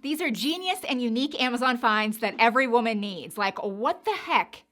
These are genius and unique Amazon finds that every woman needs. Like, what the heck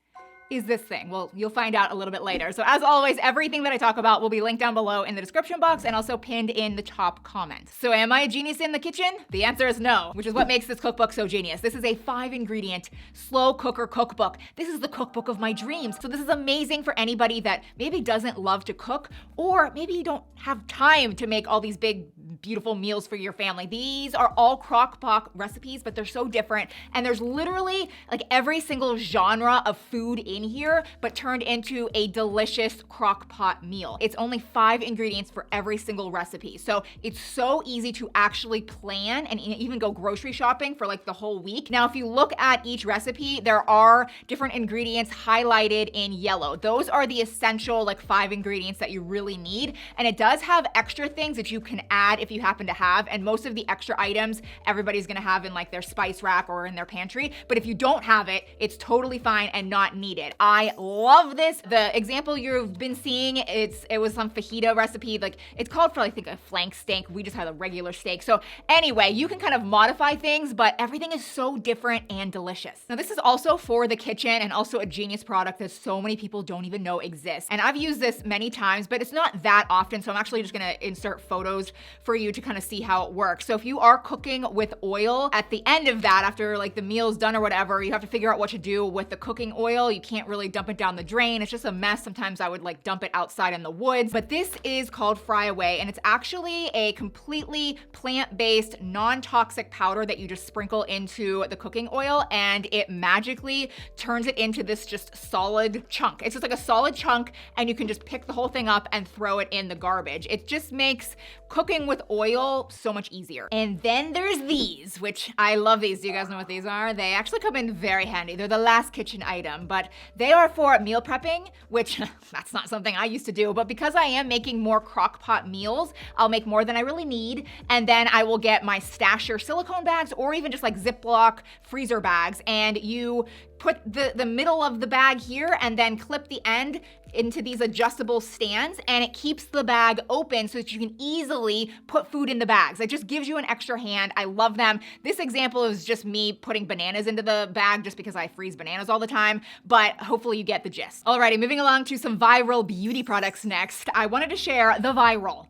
is this thing? Well, you'll find out a little bit later. So as always, everything that I talk about will be linked down below in the description box and also pinned in the top comment. So am I a genius in the kitchen? The answer is no, which is what makes this cookbook so genius. This is a 5-ingredient slow cooker cookbook. This is the cookbook of my dreams. So this is amazing for anybody that maybe doesn't love to cook, or maybe you don't have time to make all these big, beautiful meals for your family. These are all crock pot recipes, but they're so different. And there's literally like every single genre of food in here, but turned into a delicious crock pot meal. It's only 5 ingredients for every single recipe. So it's so easy to actually plan and even go grocery shopping for like the whole week. Now, if you look at each recipe, there are different ingredients highlighted in yellow. Those are the essential like 5 ingredients that you really need. And it does have extra things that you can add if you happen to have. And most of the extra items everybody's gonna have in like their spice rack or in their pantry. But if you don't have it, it's totally fine and not needed. I love this. The example you've been seeing, it was some fajita recipe. Like it's called for I think a flank steak. We just had a regular steak. So anyway, you can kind of modify things, but everything is so different and delicious. Now this is also for the kitchen and also a genius product that so many people don't even know exists. And I've used this many times, but it's not that often. So I'm actually just gonna insert photos for you to kind of see how it works. So if you are cooking with oil, at the end of that, after like the meal's done or whatever, you have to figure out what to do with the cooking oil. You can't really dump it down the drain. It's just a mess. Sometimes I would like dump it outside in the woods, but this is called Fry Away, and it's actually a completely plant-based, non-toxic powder that you just sprinkle into the cooking oil, and it magically turns it into this just solid chunk. It's just like a solid chunk, and you can just pick the whole thing up and throw it in the garbage. It just makes cooking with oil so much easier. And then there's these, which I love these. Do you guys know what these are? They actually come in very handy. They're the last kitchen item, but they are for meal prepping, which that's not something I used to do, but because I am making more crock pot meals, I'll make more than I really need. And then I will get my stasher silicone bags or even just like Ziploc freezer bags, and you put the middle of the bag here and then clip the end into these adjustable stands, and it keeps the bag open so that you can easily put food in the bags. It just gives you an extra hand. I love them. This example is just me putting bananas into the bag just because I freeze bananas all the time, but hopefully you get the gist. Alrighty, moving along to some viral beauty products next. I wanted to share the viral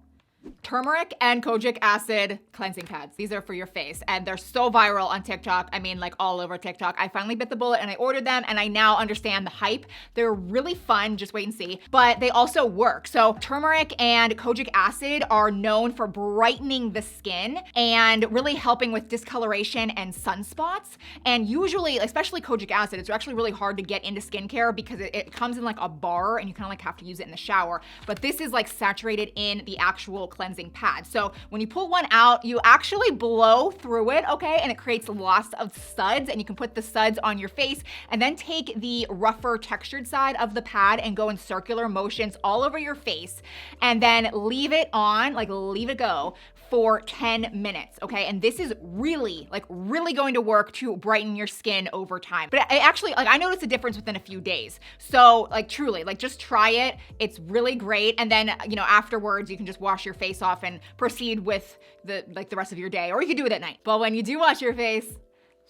turmeric and kojic acid cleansing pads. These are for your face, and they're so viral on TikTok. I mean, like all over TikTok. I finally bit the bullet and I ordered them, and I now understand the hype. They're really fun, just wait and see, but they also work. So turmeric and kojic acid are known for brightening the skin and really helping with discoloration and sunspots. And usually, especially kojic acid, it's actually really hard to get into skincare because it comes in like a bar and you kind of like have to use it in the shower. But this is like saturated in the actual cleansing pad. So when you pull one out, you actually blow through it, okay? And it creates lots of suds, and you can put the suds on your face and then take the rougher textured side of the pad and go in circular motions all over your face, and then leave it on, like leave it go for 10 minutes, okay? And this is really going to work to brighten your skin over time. But I noticed a difference within a few days. So like truly, like just try it. It's really great. And then, afterwards you can just wash your face off and proceed with the rest of your day, or you can do it at night. But when you do wash your face,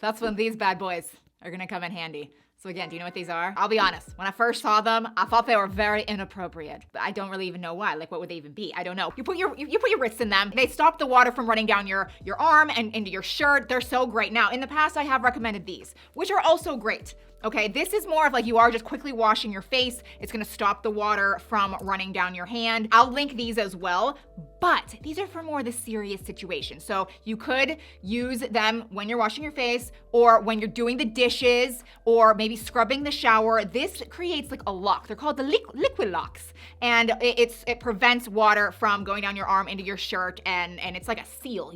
that's when these bad boys are gonna come in handy. So again, do you know what these are? I'll be honest, when I first saw them, I thought they were very inappropriate, but I don't really even know why. Like, what would they even be? I don't know. You put your wrists in them. They stop the water from running down your arm and into your shirt. They're so great. Now, in the past, I have recommended these, which are also great. Okay, this is more of like you are just quickly washing your face. It's gonna stop the water from running down your hand. I'll link these as well, but these are for more the serious situation. So you could use them when you're washing your face, or when you're doing the dishes, or maybe scrubbing the shower. This creates like a lock. They're called the liquid locks, and it prevents water from going down your arm into your shirt, and it's like a seal,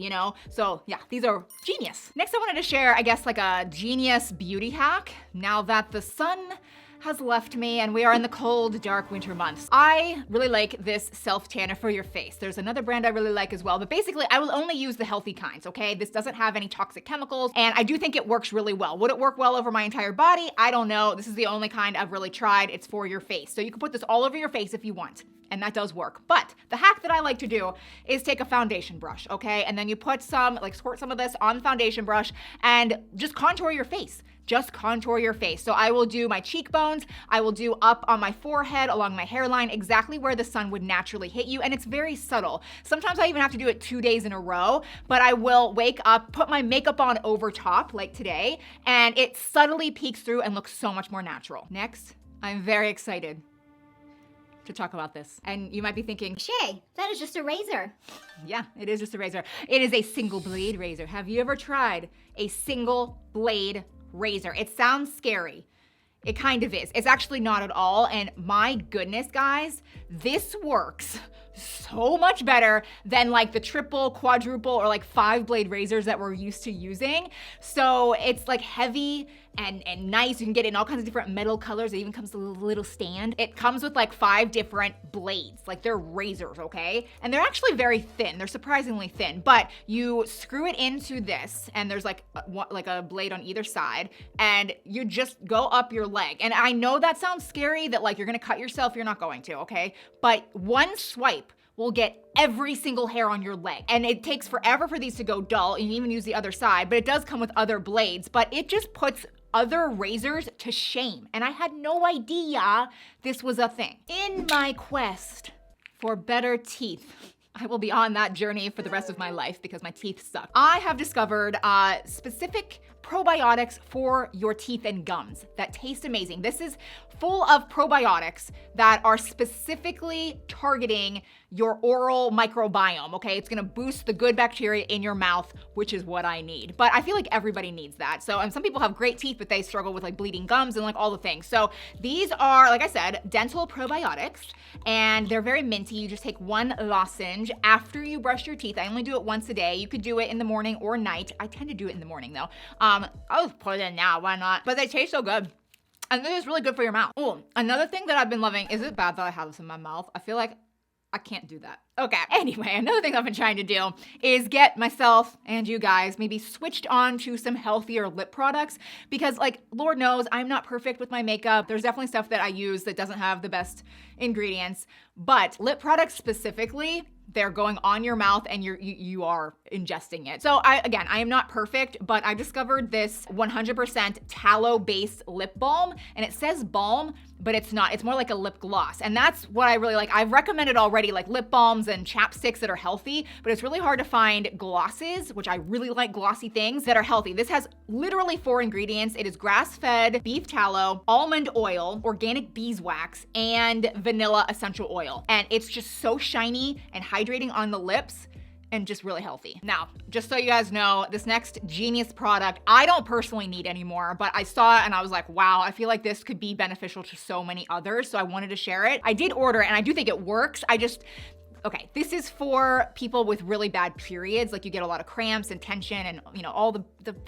So yeah, these are genius. Next, I wanted to share, I guess, like a genius beauty hack. Now that the sun has left me and we are in the cold, dark winter months. I really like this self-tanner for your face. There's another brand I really like as well, but basically I will only use the healthy kinds, okay? This doesn't have any toxic chemicals, and I do think it works really well. Would it work well over my entire body? I don't know. This is the only kind I've really tried. It's for your face. So you can put this all over your face if you want, and that does work. But the hack that I like to do is take a foundation brush, okay? And then you put some, like squirt some of this on the foundation brush and just contour your face. Just contour your face. So I will do my cheekbones, I will do up on my forehead, along my hairline, exactly where the sun would naturally hit you, and it's very subtle. Sometimes I even have to do it 2 days in a row, but I will wake up, put my makeup on over top, like today, and it subtly peeks through and looks so much more natural. Next, I'm very excited to talk about this. And you might be thinking, Shea, that is just a razor. Yeah, it is just a razor. It is a single blade razor. Have you ever tried a single blade razor? It sounds scary. It kind of is. It's actually not at all. And my goodness, guys, this works so much better than like the triple, quadruple, or like 5-blade razors that we're used to using. So it's like heavy and nice. You can get it in all kinds of different metal colors. It even comes with a little stand. It comes with like 5 different blades. Like they're razors, okay? And they're actually very thin. They're surprisingly thin, but you screw it into this and there's like a blade on either side, and you just go up your leg. And I know that sounds scary, that like you're gonna cut yourself. You're not going to, okay? But one swipe will get every single hair on your leg. And it takes forever for these to go dull. You can even use the other side, but it does come with other blades, but it just puts other razors to shame. And I had no idea this was a thing. In my quest for better teeth, I will be on that journey for the rest of my life because my teeth suck. I have discovered specific probiotics for your teeth and gums that taste amazing. This is full of probiotics that are specifically targeting your oral microbiome, okay? It's gonna boost the good bacteria in your mouth, which is what I need. But I feel like everybody needs that. So, and some people have great teeth, but they struggle with like bleeding gums and like all the things. So these are, like I said, dental probiotics, and they're very minty. You just take 1 lozenge after you brush your teeth. I only do it once a day. You could do it in the morning or night. I tend to do it in the morning though. I'll just put it in now, why not? But they taste so good. And this is really good for your mouth. Oh, another thing that I've been loving, is it bad that I have this in my mouth? I feel like I can't do that. Okay, anyway, another thing I've been trying to do is get myself and you guys maybe switched on to some healthier lip products, because like, Lord knows, I'm not perfect with my makeup. There's definitely stuff that I use that doesn't have the best ingredients, but lip products specifically, they're going on your mouth and you are ingesting it. So I am not perfect, but I discovered this 100% tallow-based lip balm, and it says balm, but it's not. It's more like a lip gloss, and that's what I really like. I've recommended already like lip balms and chapsticks that are healthy, but it's really hard to find glosses, which I really like glossy things that are healthy. This has literally 4 ingredients. It is grass-fed beef tallow, almond oil, organic beeswax, and vanilla essential oil. And it's just so shiny and hydrating on the lips and just really healthy. Now, just so you guys know, this next genius product, I don't personally need anymore, but I saw it and I was like, wow, I feel like this could be beneficial to so many others, so I wanted to share it. I did order it and I do think it works. Okay, this is for people with really bad periods, like you get a lot of cramps and tension and all the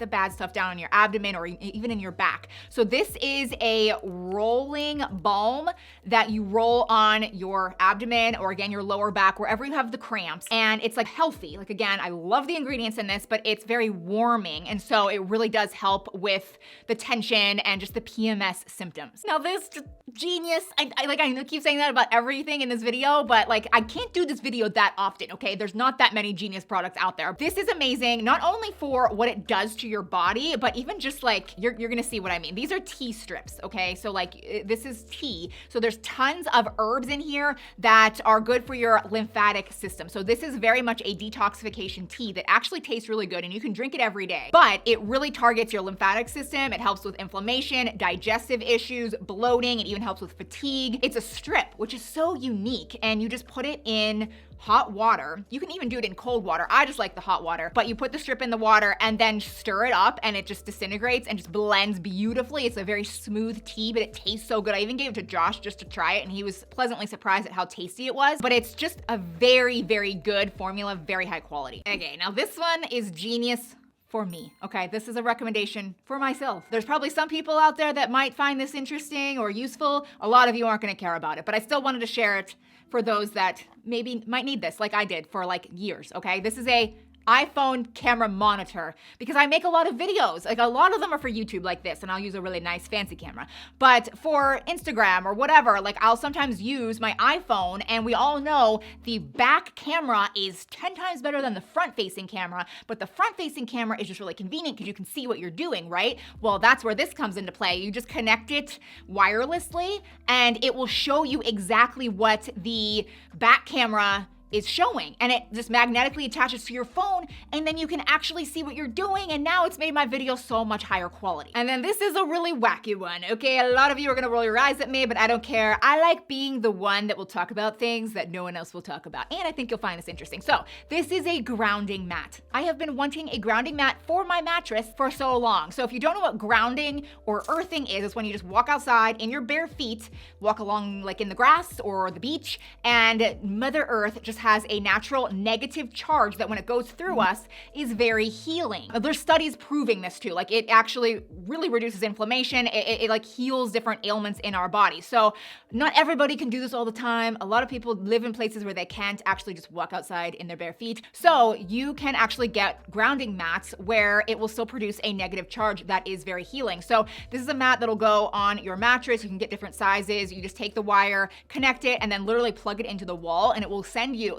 bad stuff down in your abdomen or even in your back. So this is a rolling balm that you roll on your abdomen or again, your lower back, wherever you have the cramps. And it's like healthy. Like again, I love the ingredients in this, but it's very warming. And so it really does help with the tension and just the PMS symptoms. Now this genius, I keep saying that about everything in this video, but like I can't do this video that often, okay? There's not that many genius products out there. This is amazing, not only for what it does to your body, but even just like, you're gonna see what I mean. These are tea strips, okay? So like, this is tea. So there's tons of herbs in here that are good for your lymphatic system. So this is very much a detoxification tea that actually tastes really good and you can drink it every day. But it really targets your lymphatic system. It helps with inflammation, digestive issues, bloating. It even helps with fatigue. It's a strip, which is so unique, and you just put it in hot water. You can even do it in cold water. I just like the hot water, but you put the strip in the water and then stir it up and it just disintegrates and just blends beautifully. It's a very smooth tea, but it tastes so good. I even gave it to Josh just to try it and he was pleasantly surprised at how tasty it was, but it's just a very, very good formula, very high quality. Okay, now this one is genius for me, okay? This is a recommendation for myself. There's probably some people out there that might find this interesting or useful. A lot of you aren't gonna care about it, but I still wanted to share it for those that maybe might need this, like I did for like years, okay? This is a iPhone camera monitor because I make a lot of videos. Like a lot of them are for YouTube like this, and I'll use a really nice fancy camera. But for Instagram or whatever, like I'll sometimes use my iPhone, and we all know the back camera is 10 times better than the front facing camera, but the front facing camera is just really convenient because you can see what you're doing, right? Well, that's where this comes into play. You just connect it wirelessly and it will show you exactly what the back camera is showing, and it just magnetically attaches to your phone, and then you can actually see what you're doing, and now it's made my video so much higher quality. And then this is a really wacky one, okay? A lot of you are gonna roll your eyes at me, but I don't care. I like being the one that will talk about things that no one else will talk about, and I think you'll find this interesting. So, this is a grounding mat. I have been wanting a grounding mat for my mattress for so long. So if you don't know what grounding or earthing is, it's when you just walk outside in your bare feet, walk along like in the grass or the beach, and Mother Earth just has a natural negative charge that when it goes through us is very healing. There's studies proving this too. Like it actually really reduces inflammation. It like heals different ailments in our body. So not everybody can do this all the time. A lot of people live in places where they can't actually just walk outside in their bare feet. So you can actually get grounding mats where it will still produce a negative charge that is very healing. So this is a mat that'll go on your mattress. You can get different sizes. You just take the wire, connect it, and then literally plug it into the wall, and it will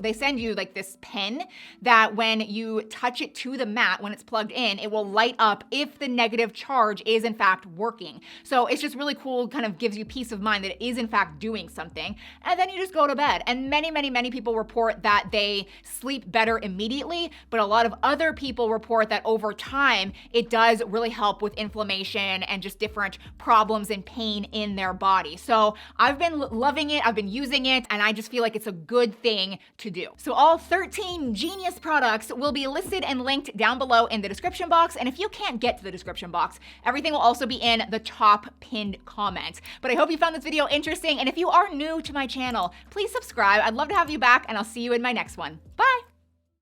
they send you like this pen that when you touch it to the mat, when it's plugged in, it will light up if the negative charge is in fact working. So it's just really cool, kind of gives you peace of mind that it is in fact doing something. And then you just go to bed. And many people report that they sleep better immediately, but a lot of other people report that over time, it does really help with inflammation and just different problems and pain in their body. So I've been loving it, I've been using it, and I just feel like it's a good thing to do. So all 13 genius products will be listed and linked down below in the description box. And if you can't get to the description box, everything will also be in the top pinned comment. But I hope you found this video interesting. And if you are new to my channel, please subscribe. I'd love to have you back, and I'll see you in my next one. Bye.